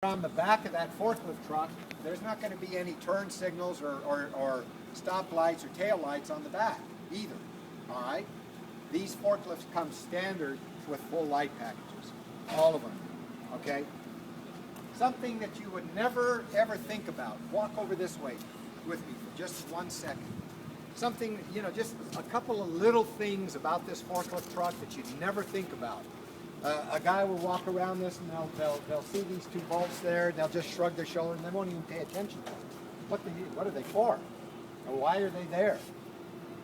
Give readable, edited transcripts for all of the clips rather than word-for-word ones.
On the back of that forklift truck, there's not going to be any turn signals or stop lights or tail lights on the back either. All right? These forklifts come standard with full light packages, all of them. Okay? Something that you would never ever think about. Walk over this way with me for just 1 second. Something, you know, just a couple of little things about this forklift truck that you'd never think about. A guy will walk around this and they'll see these two bolts there, they'll just shrug their shoulder and they won't even pay attention to them. What are they for? Or why are they there?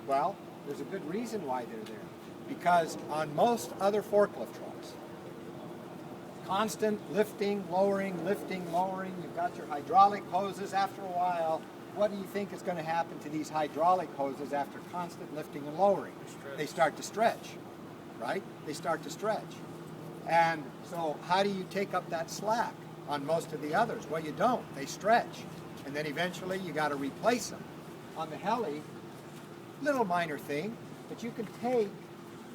Well, there's a good reason why they're there. Because on most other forklift trucks, constant lifting, lowering, you've got your hydraulic hoses. After a while, what do you think is going to happen to these hydraulic hoses after constant lifting and lowering? They start to stretch, right? They start to stretch. And so how do you take up that slack on most of the others? Well, you don't. They stretch. And then eventually you got to replace them. On the Heli, little minor thing, but you can take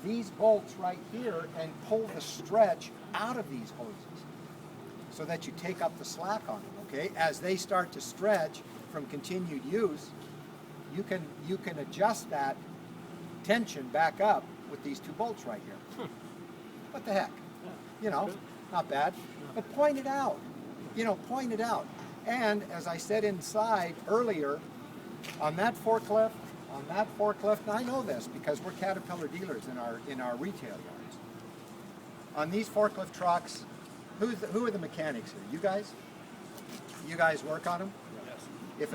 these bolts right here and pull the stretch out of these hoses so that you take up the slack on them, okay? As they start to stretch from continued use, you can adjust that tension back up with these two bolts right here. What the heck? You know, not bad. But point it out. You know, point it out. And as I said inside earlier, on that forklift, and I know this because we're Caterpillar dealers in our retail yards. On these forklift trucks, who are the mechanics here? You guys? You guys work on them? Yes.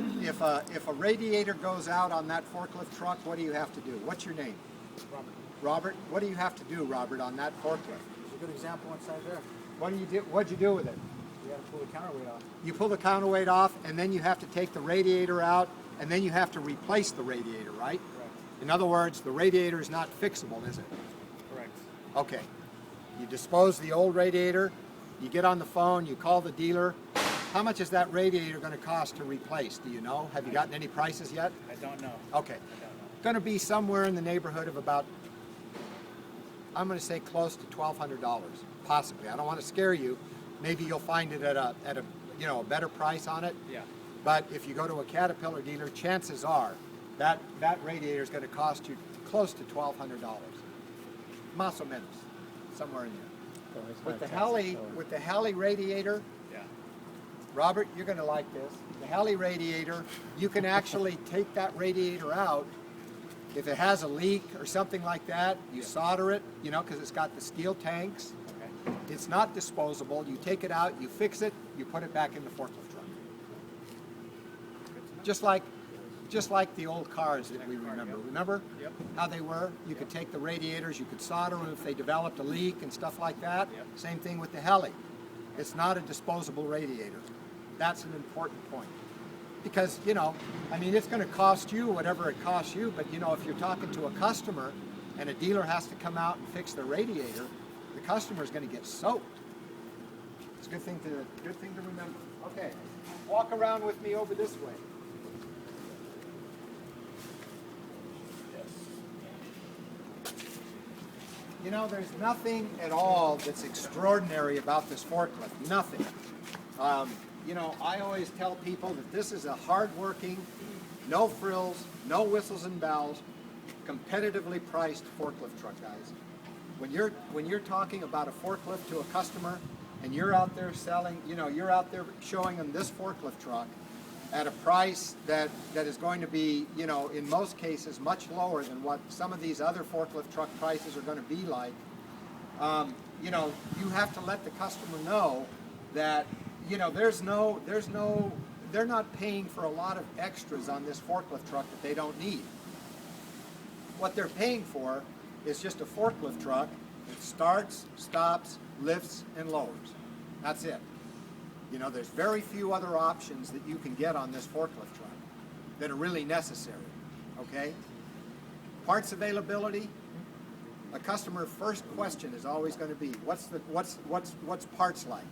If a radiator goes out on that forklift truck, what do you have to do? What's your name? Robert. Robert, what do you have to do, Robert, on that forklift? There's a good example inside there. What do you do? What'd you do with it? You got to pull the counterweight off. You pull the counterweight off, and then you have to take the radiator out, and then you have to replace the radiator, right? Correct. In other words, the radiator is not fixable, is it? Correct. Okay. You dispose the old radiator, you get on the phone, you call the dealer. How much is that radiator going to cost to replace? Do you know? Have you gotten any prices yet? I don't know. Okay. Going to be somewhere in the neighborhood of about, I'm going to say close to $1,200, possibly. I don't want to scare you. Maybe you'll find it at a a better price on it. Yeah. But if you go to a Caterpillar dealer, chances are that radiator is going to cost you close to $1,200. Más o menos, somewhere in there. With the Heli radiator, Yeah. Robert, you're going to like this. The Heli radiator, you can actually take that radiator out. If it has a leak or something like that, you solder it, because it's got the steel tanks. Okay. It's not disposable. You take it out, you fix it, you put it back in the forklift truck. Just like the old cars that we remember. Remember Yep. how they were? You could take the radiators, you could solder them if they developed a leak and stuff like that. Yep. Same thing with the Heli. It's not a disposable radiator. That's an important point. Because, it's going to cost you whatever it costs you, but, if you're talking to a customer and a dealer has to come out and fix the radiator, the customer is going to get soaked. It's a good thing to remember. Okay, walk around with me over this way. There's nothing at all that's extraordinary about this forklift. Nothing. I always tell people that this is a hard-working, no frills, no whistles and bells, competitively priced forklift truck, guys. When you're talking about a forklift to a customer, and you're out there selling, you're out there showing them this forklift truck at a price that is going to be, in most cases, much lower than what some of these other forklift truck prices are going to be like. You have to let the customer know that, they're not paying for a lot of extras on this forklift truck that they don't need. What they're paying for is just a forklift truck that starts, stops, lifts, and lowers. That's it. There's very few other options that you can get on this forklift truck that are really necessary, okay? Parts availability, a customer's first question is always going to be, what's parts like?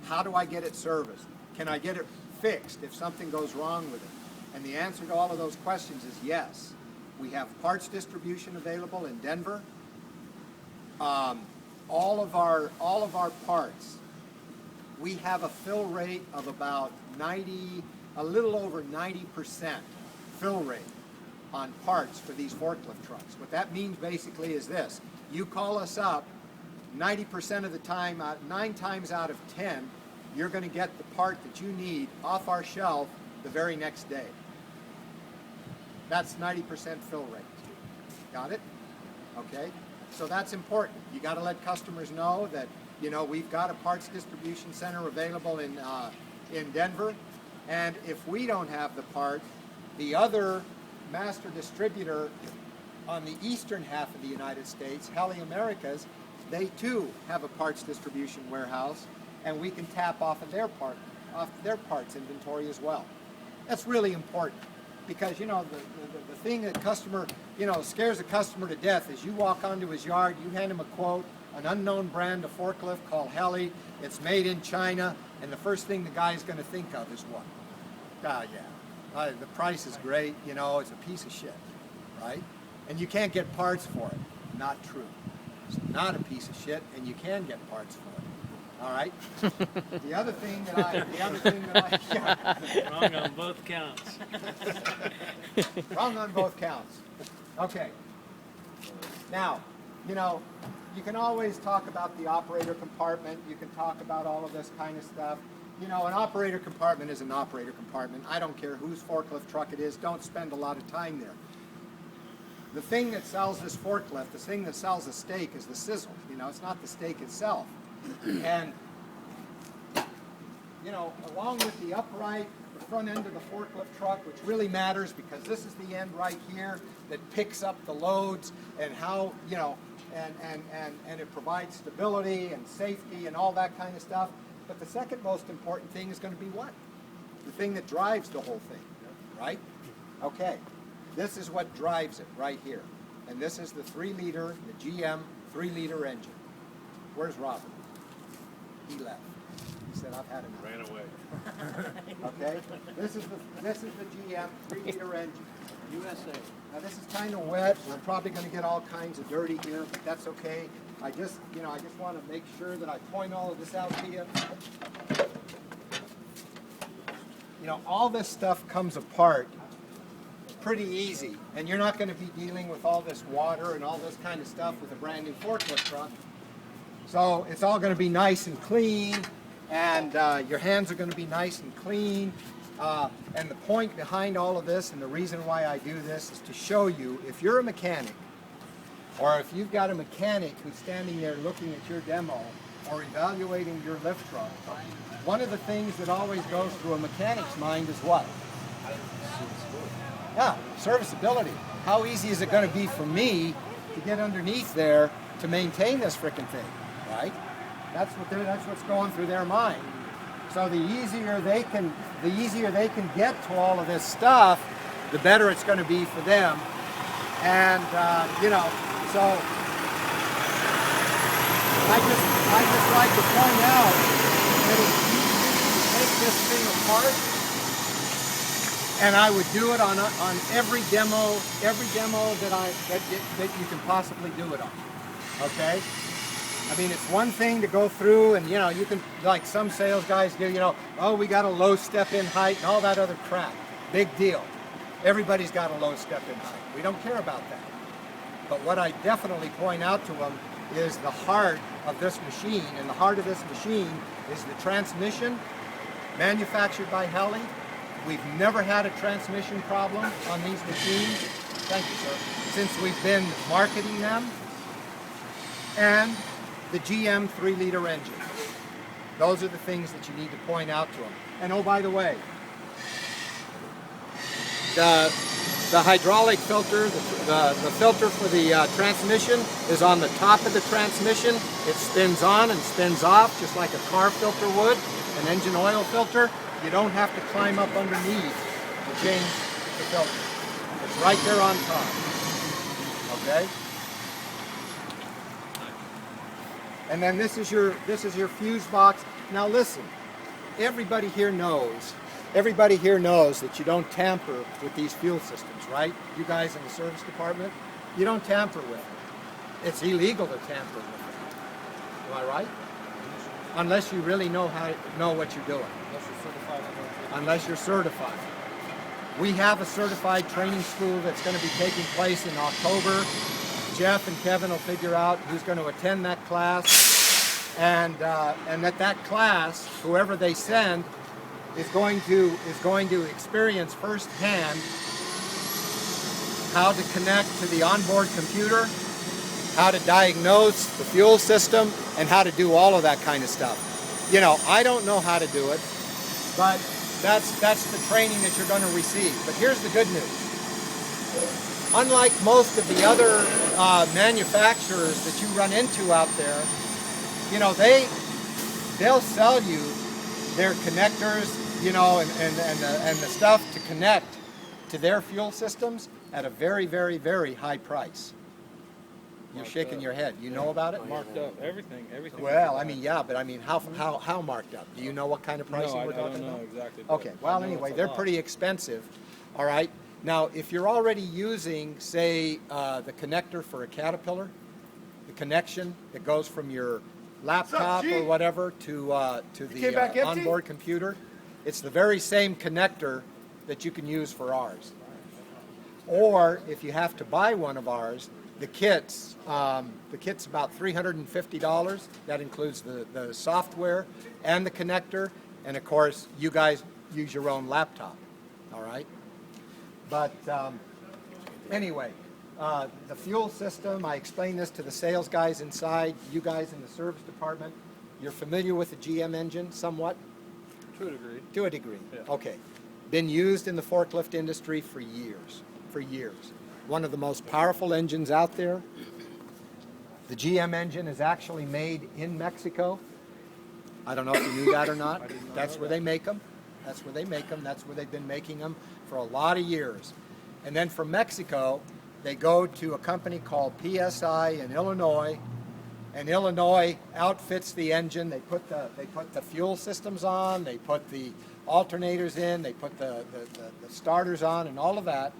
How do I get it serviced? Can I get it fixed if something goes wrong with it? And the answer to all of those questions is yes. We have parts distribution available in Denver. All of our parts we have a fill rate of about 90, a little over 90% fill rate on parts for these forklift trucks. What that means basically is this: you call us up 90% of the time, 9 times out of 10, you're going to get the part that you need off our shelf the very next day. That's 90% fill rate. Got it? Okay? So that's important. You got to let customers know that, you know, we've got a parts distribution center available in Denver, and if we don't have the part, the other master distributor on the eastern half of the United States, Heli Americas, they too have a parts distribution warehouse, and we can tap off of their parts inventory as well. That's really important, because you know the thing that customer, you know, scares a customer to death is you walk onto his yard, you hand him a quote, an unknown brand of forklift called Heli, it's made in China, and the first thing the guy's going to think of is what? Yeah, the price is great, you know, it's a piece of shit, right? And you can't get parts for it. Not true. It's not a piece of shit, and you can get parts for it. All right. The other thing that I, yeah. Wrong on both counts. Wrong on both counts. Okay. Now, you know, you can always talk about the operator compartment. You can talk about all of this kind of stuff. You know, an operator compartment is an operator compartment. I don't care whose forklift truck it is. Don't spend a lot of time there. The thing that sells this forklift, the thing that sells the steak, is the sizzle. You know, it's not the steak itself. And, you know, along with the upright, the front end of the forklift truck, which really matters because this is the end right here that picks up the loads and how, you know, and it provides stability and safety and all that kind of stuff. But the second most important thing is going to be what? The thing that drives the whole thing, right? Okay, this is what drives it right here. And this is the 3-liter, the GM 3-liter engine. Where's Robert? He left. He said, I've had enough. Ran away. Okay, this is the GM 3-liter engine. USA. Now this is kind of wet. We're probably going to get all kinds of dirty here, but that's okay. I just want to make sure that I point all of this out to you. You know, all this stuff comes apart pretty easy, and you're not going to be dealing with all this water and all this kind of stuff with a brand new forklift truck. So it's all going to be nice and clean, and your hands are going to be nice and clean. And the point behind all of this, and the reason why I do this, is to show you, if you're a mechanic, or if you've got a mechanic who's standing there looking at your demo or evaluating your lift truck, one of the things that always goes through a mechanic's mind is what? Yeah, serviceability. How easy is it going to be for me to get underneath there to maintain this frickin' thing, right? That's what's going through their mind. So the easier they can get to all of this stuff, the better it's going to be for them. And you know, so I just like to point out that it's easy to take this thing apart, and I would do it on every demo that you can possibly do it on. Okay. I mean, it's one thing to go through and, you know, you can, like some sales guys do, you know, oh, we got a low step-in height and all that other crap. Big deal. Everybody's got a low step-in height. We don't care about that. But what I definitely point out to them is the heart of this machine, and the heart of this machine is the transmission, manufactured by Heli. We've never had a transmission problem on these machines, thank you, sir, since we've been marketing them. And the GM 3-liter engine. Those are the things that you need to point out to them. And oh, by the way, the hydraulic filter, the filter for the transmission is on the top of the transmission. It spins on and spins off just like a car filter would, an engine oil filter. You don't have to climb up underneath to change the filter. It's right there on top. Okay? And then this is your fuse box. Now listen, everybody here knows that you don't tamper with these fuel systems, right? You guys in the service department, you don't tamper with it. It's illegal to tamper with it. Am I right? unless you really know what you're doing. Unless you're certified. Unless you're certified. We have a certified training school that's going to be taking place in October. Jeff and Kevin will figure out who's going to attend that class, and at that class, whoever they send is going to experience firsthand how to connect to the onboard computer, how to diagnose the fuel system, and how to do all of that kind of stuff. You know, I don't know how to do it, but that's the training that you're going to receive. But here's the good news. Unlike most of the other manufacturers that you run into out there, you know, they'll sell you their connectors, you know, and the stuff to connect to their fuel systems at a very, very, very high price. You're shaking your head. You know about it? Marked up. Everything. Well, I mean, yeah, but I mean, how marked up? Do you know what kind of pricing we're talking about? I don't know exactly. Okay. Well, anyway, they're pretty expensive. All right. Now, if you're already using, say, the connector for a Caterpillar, the connection that goes from your laptop or whatever to the onboard computer, it's the very same connector that you can use for ours. Or if you have to buy one of ours, the kit's about $350. That includes the software and the connector, and of course, you guys use your own laptop. All right. But anyway, the fuel system, I explained this to the sales guys inside, you guys in the service department. You're familiar with the GM engine somewhat? To a degree. To a degree, yeah. Okay. Been used in the forklift industry for years, One of the most powerful engines out there. The GM engine is actually made in Mexico. I don't know if you knew that or not. That's where they make them. That's where they've been making them for a lot of years. And then from Mexico, they go to a company called PSI in Illinois, and Illinois outfits the engine. They put the fuel systems on, they put the alternators in, they put the starters on, and all of that.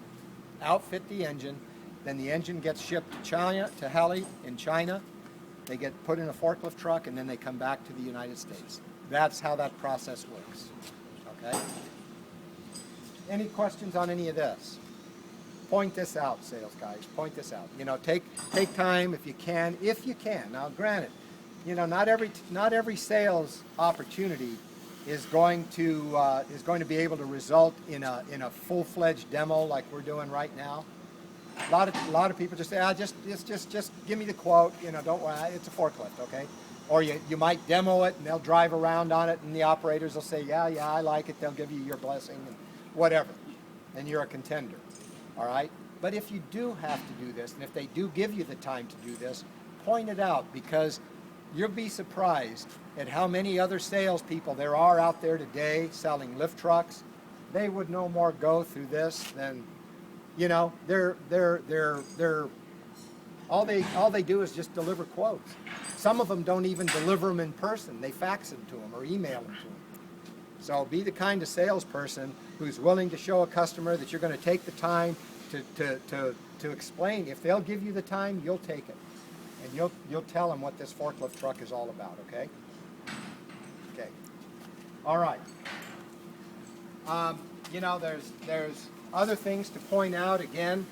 Outfit the engine. Then the engine gets shipped to China, to Heli in China. They get put in a forklift truck, and then they come back to the United States. That's how that process works. Okay? Any questions on any of this? Point this out, sales guys. Point this out. You know, take time if you can. Now, granted, you know, not every sales opportunity is going to be able to result in a full-fledged demo like we're doing right now. A lot of people just say, just give me the quote. You know, don't worry, it's a forklift, okay? Or you might demo it and they'll drive around on it and the operators will say, yeah, I like it. They'll give you your blessing and whatever, and you're a contender, all right? But if you do have to do this, and if they do give you the time to do this, point it out, because you'll be surprised at how many other salespeople there are out there today selling lift trucks. They would no more go through this than, you know, all they do is just deliver quotes. Some of them don't even deliver them in person. They fax them to them or email them to them. So be the kind of salesperson who's willing to show a customer that you're going to take the time to explain. If they'll give you the time, you'll take it. And you'll tell them what this forklift truck is all about, okay? Okay. All right. You know, there's other things to point out. Again,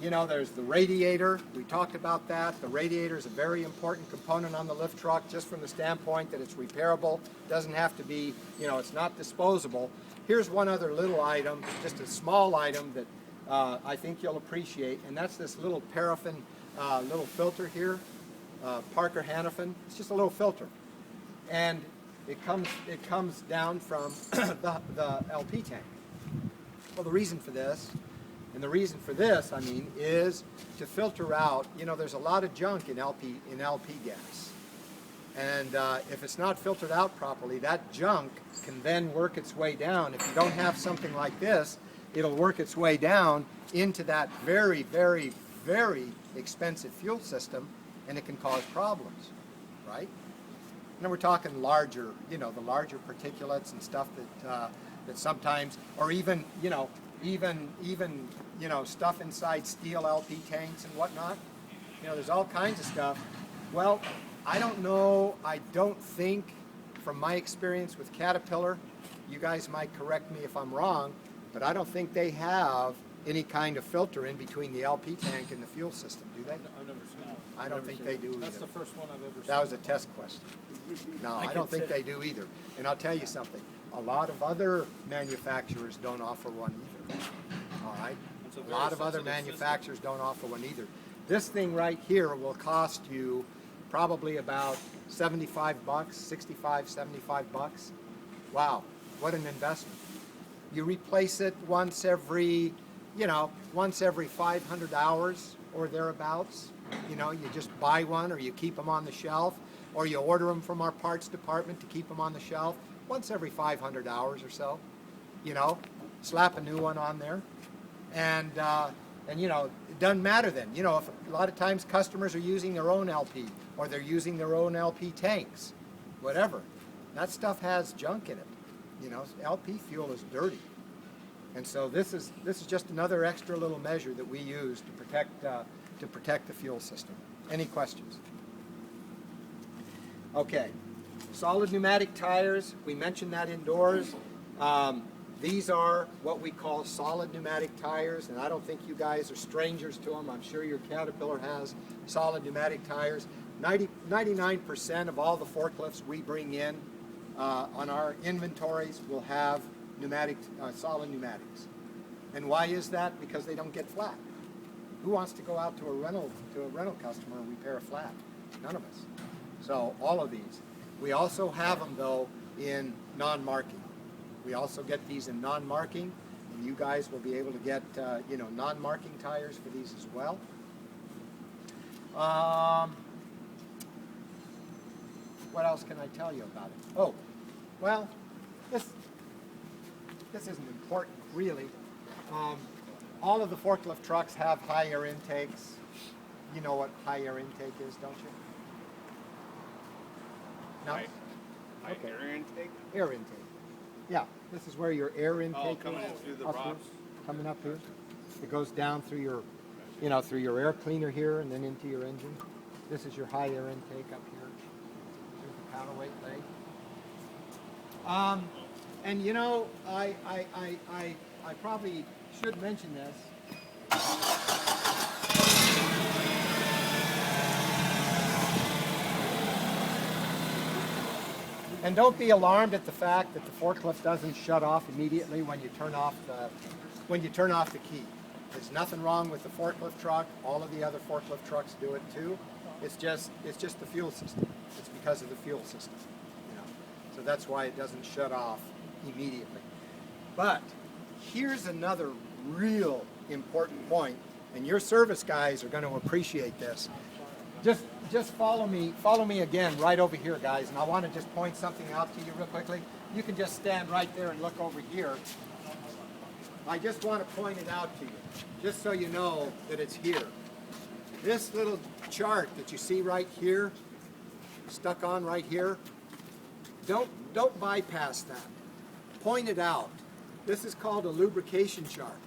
you know, there's the radiator. We talked about that. The radiator is a very important component on the lift truck, just from the standpoint that it's repairable. Doesn't have to be, you know, it's not disposable. Here's one other little item, just a small item that I think you'll appreciate, and that's this little paraffin little filter here, Parker Hannafin. It's just a little filter, and it comes down from the LP tank. Well, the reason for this, I mean, is to filter out. You know, there's a lot of junk in LP gas, and if it's not filtered out properly, that junk can then work its way down. If you don't have something like this, it'll work its way down into that very, very, very expensive fuel system, and it can cause problems, right? And we're talking larger, you know, the larger particulates and stuff that sometimes, or even, you know, stuff inside steel LP tanks and whatnot. You know, there's all kinds of stuff. Well, I don't know. I don't think from my experience with Caterpillar, you guys might correct me if I'm wrong, but I don't think they have any kind of filter in between the LP tank and the fuel system, do they? I've never seen it. I don't think they do either. That's the first one I've ever seen. That was a test question. No, I don't think they do either. And I'll tell you something, a lot of other manufacturers don't offer one either. All right? It's a A very lot of other sensitive manufacturers don't offer one either. This thing right here will cost you probably about 75 bucks, 65, 75 bucks. Wow, what an investment. You replace it once every, once every 500 hours or thereabouts. You just buy one, or you keep them on the shelf, or you order them from our parts department to keep them on the shelf once every 500 hours or so. Slap a new one on there. And it doesn't matter then. If a lot of times customers are using their own LP, or they're using their own LP tanks, whatever. That stuff has junk in it. LP fuel is dirty. And so this is just another extra little measure that we use to protect the fuel system. Any questions? Okay. Solid pneumatic tires, we mentioned that indoors. These are what we call solid pneumatic tires, and I don't think you guys are strangers to them. I'm sure your Caterpillar has solid pneumatic tires. 99% of all the forklifts we bring in on our inventories will have solid pneumatics. And why is that? Because they don't get flat. Who wants to go out to a rental customer and repair a flat? None of us. So all of these. We also have them though in non-marking. We also get these in non-marking, and you guys will be able to get non-marking tires for these as well. What else can I tell you about it? Oh, well, this isn't important really. All of the forklift trucks have high air intakes. You know what high air intake is, don't you? No? High Okay. air intake? Air intake. Yeah, this is where your air intake coming is. in through the Up here, ROPS. coming up here. It goes down through your, through your air cleaner here and then into your engine. This is your high air intake up here. There's the counterweight leg. And I probably should mention this. And don't be alarmed at the fact that the forklift doesn't shut off immediately when you turn off the key. There's nothing wrong with the forklift truck. All of the other forklift trucks do it too. It's just the fuel system. It's because of the fuel system. So that's why it doesn't shut off immediately. But here's another real important point, and your service guys are going to appreciate this. Just follow me again right over here, guys, and I want to just point something out to you real quickly. You can just stand right there and look over here. I just want to point it out to you, just so you know that it's here. This little chart that you see right here, stuck on right here, don't bypass that. Point it out. This is called a lubrication chart.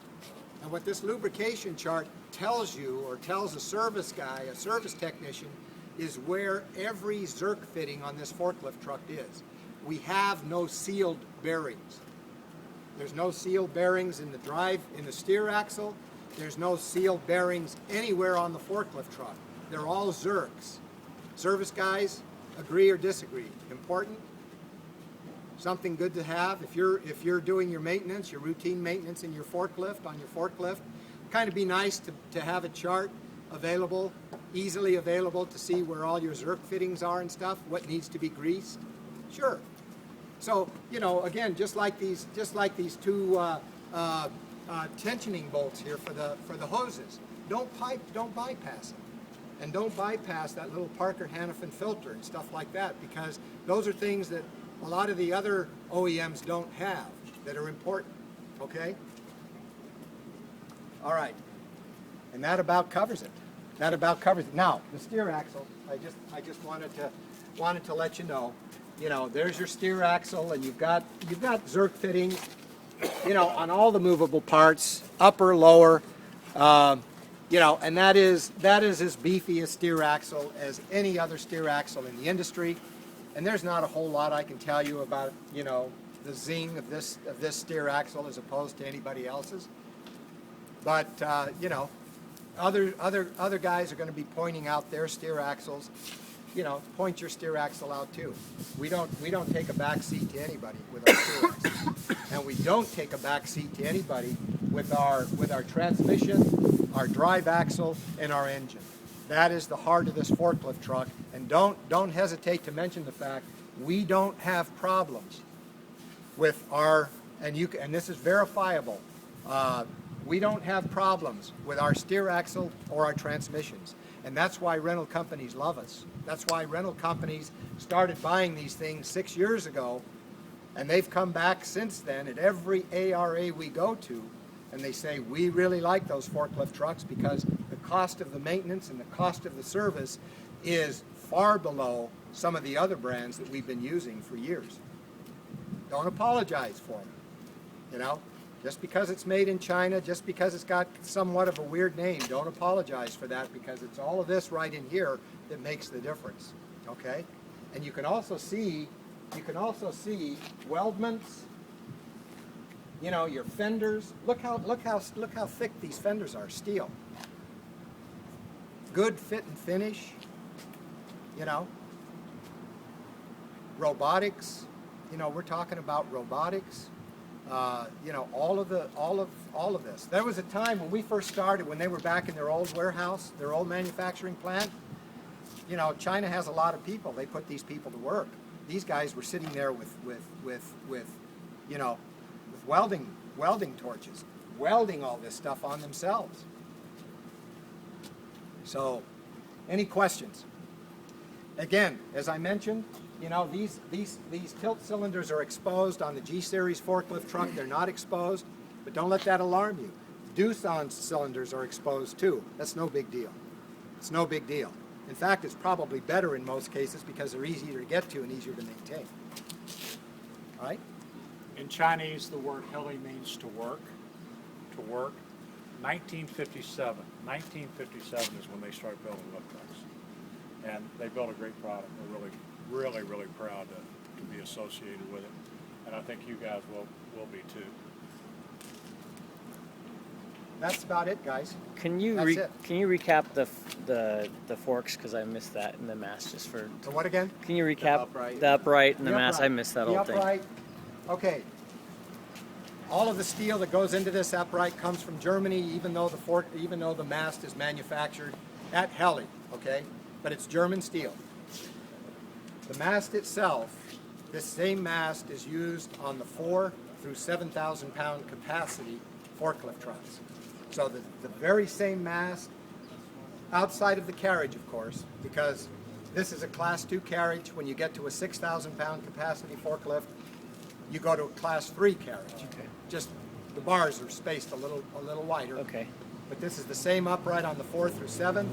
And what this lubrication chart tells you, or tells a service guy, a service technician, is where every Zerk fitting on this forklift truck is. We have no sealed bearings. There's no sealed bearings in the steer axle. There's no sealed bearings anywhere on the forklift truck. They're all Zerks. Service guys, agree or disagree? Important? Something good to have if you're doing your maintenance, your routine maintenance in your forklift, on your forklift. Kind of be nice to have a chart available, easily available, to see where all your Zerk fittings are and stuff, what needs to be greased. Sure. So, again, just like these two tensioning bolts here for the hoses. Don't bypass them. And don't bypass that little Parker Hannafin filter and stuff like that, because those are things that a lot of the other OEMs don't have that are important. Okay? All right. And that about covers it. Now, the steer axle, I just wanted to let you know, there's your steer axle, and you've got Zerk fittings, on all the movable parts, upper, lower, and that is as beefy a steer axle as any other steer axle in the industry. And there's not a whole lot I can tell you about, you know, the zing of this steer axle as opposed to anybody else's. But you know, other guys are going to be pointing out their steer axles. You know, point your steer axle out too. We don't take a back seat to anybody with our steer axle, and we don't take a back seat to anybody with our transmission, our drive axle, and our engine. That is the heart of this forklift truck. And don't hesitate to mention the fact we don't have problems with our, and this is verifiable. We don't have problems with our steer axle or our transmissions. And that's why rental companies love us. That's why rental companies started buying these things 6 years ago, and they've come back since then at every ARA we go to, and they say, we really like those forklift trucks because the cost of the maintenance and the cost of the service is far below some of the other brands that we've been using for years. Don't apologize for them, you know? Just because it's made in China, just because it's got somewhat of a weird name, don't apologize for that, because it's all of this right in here that makes the difference, okay? And you can also see weldments, you know, your fenders. Look how thick these fenders are, steel. Good fit and finish, you know. Robotics, you know, we're talking about robotics. You know, all of this. There was a time when we first started, when they were back in their old warehouse, their old manufacturing plant. You know, China has a lot of people. They put these people to work. These guys were sitting there with you know, with welding torches, welding all this stuff on themselves. So, any questions? Again, as I mentioned, you know, these tilt cylinders are exposed on the G-Series forklift truck. They're not exposed, but don't let that alarm you. Doosan cylinders are exposed too. That's no big deal. It's no big deal. In fact, it's probably better in most cases because they're easier to get to and easier to maintain. All right? In Chinese, the word Heli means to work. To work. 1957 is when they started building lift trucks. And they built a great product. We're really proud to be associated with it. And I think you guys will be too. That's about it, guys. Can you recap the forks, because I missed that in the mast just for. So what again? Can you recap the upright and the mast? I missed that whole thing. Upright. Okay. All of the steel that goes into this upright comes from Germany, even though the mast is manufactured at Heli. Okay, but it's German steel. The mast itself, this same mast is used on the 4,000 through 7,000 pound capacity forklift trucks. So the very same mast, outside of the carriage, of course, because this is a Class 2 carriage. When you get to a 6,000 pound capacity forklift, you go to a Class 3 carriage. Okay. Just the bars are spaced a little wider. Okay. But this is the same upright on the 4 through 7.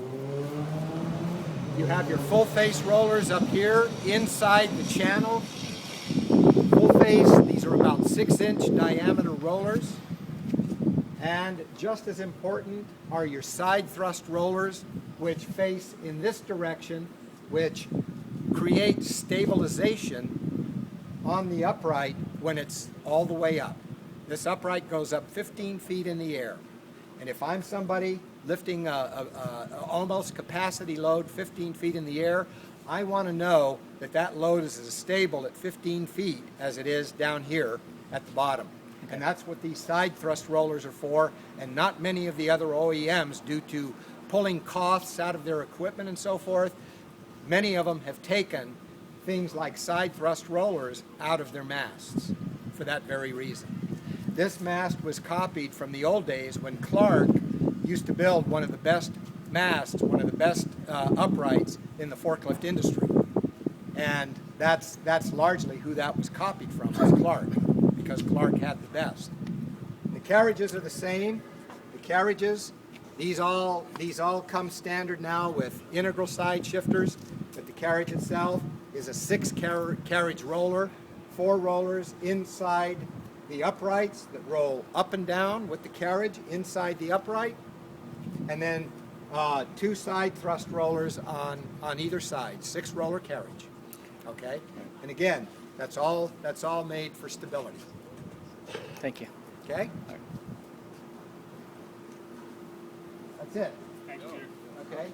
You have your full face rollers up here inside the channel. Full face, these are about 6-inch diameter rollers. And just as important are your side thrust rollers, which face in this direction, which create stabilization on the upright when it's all the way up. This upright goes up 15 feet in the air. And if I'm somebody lifting a almost capacity load 15 feet in the air, I want to know that that load is as stable at 15 feet as it is down here at the bottom. And that's what these side thrust rollers are for, and not many of the other OEMs, due to pulling costs out of their equipment and so forth, many of them have taken things like side thrust rollers out of their masts for that very reason. This mast was copied from the old days when Clark used to build one of the best masts, one of the best uprights in the forklift industry. And that's largely who that was copied from, was Clark, because Clark had the best. The carriages are the same. The carriages, these all come standard now with integral side shifters, but the carriage itself is a 6 carriage roller, 4 rollers inside the uprights that roll up and down with the carriage inside the upright, and then 2 side thrust rollers on either side, 6 roller carriage. Okay? And again, that's all made for stability. Thank you. Okay? That's it. Thank you. Okay?